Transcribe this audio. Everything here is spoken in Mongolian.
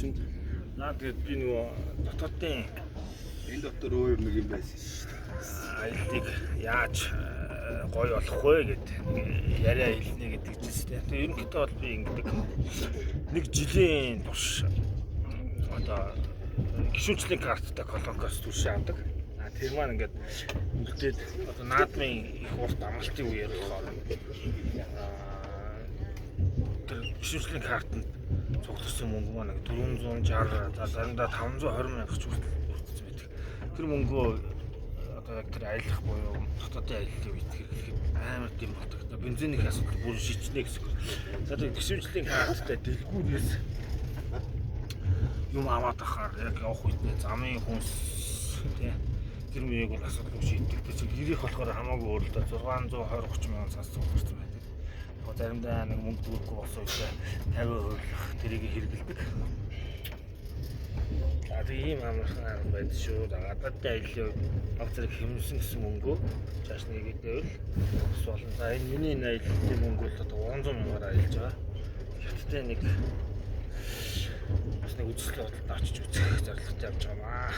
орчинд. Наад тэгээд би нөгөө дотоодын Энэ дотор өөр нэг юм байсан шүү дээ. аяллыг яаж гоё болох вэ гэдэг яриа хэлнэ гэдэг чинь тийм. Тэгээд ерөнхийдөө бол би ингэдэг нэг жилийн турш одоо гишүүнчлийн карттай колонкоос түлшээ авдаг. Тэр маань ингээд үлдээд одоо наадмын их урт амралтын үеэр болохоор тэр гишүүнчлийн картанд цугласан мөнгө маань 460 за заримдаа 520 мянга ч хүртсэн байдаг. Тэр мөнгөө одоо яг тэр аялах буюу дотоодын аяллыг үед хэрэглэхэд амар тийм болдог. Бензиний асуудал бүр шийднэ гэсэн. За тэр гишүүнчлийн карттай дэлгүүрээс юм аваад ахаар яг явах үедээ замын хүнс тийм тэр мөрийг бол асуудал шийддэг. Тэр чинь гэрийнх болохоор хамаагүй өөрлөлтөө 620-30 мянган цаас цугцсан байдаг. Яг заримдаа нэг мөнгө дүүргүй болсон үедээ 50% тэрийг хэрэгэлдэг. За тийм ийм амархан арга байдаг шүү. Гадаадын аяллаа баг зэрэг хэмнэсэн гэсэн мөнгөө цааш нэгэдэвэл бас болно. За энэ миний аяллаа мөнгө бол одоо 300 мянгаар аялж байгаа. Хятадтай нэг бас нэг үзэсгэлэн бодлоо очиж үзэх зорилготой явж байгаа маа.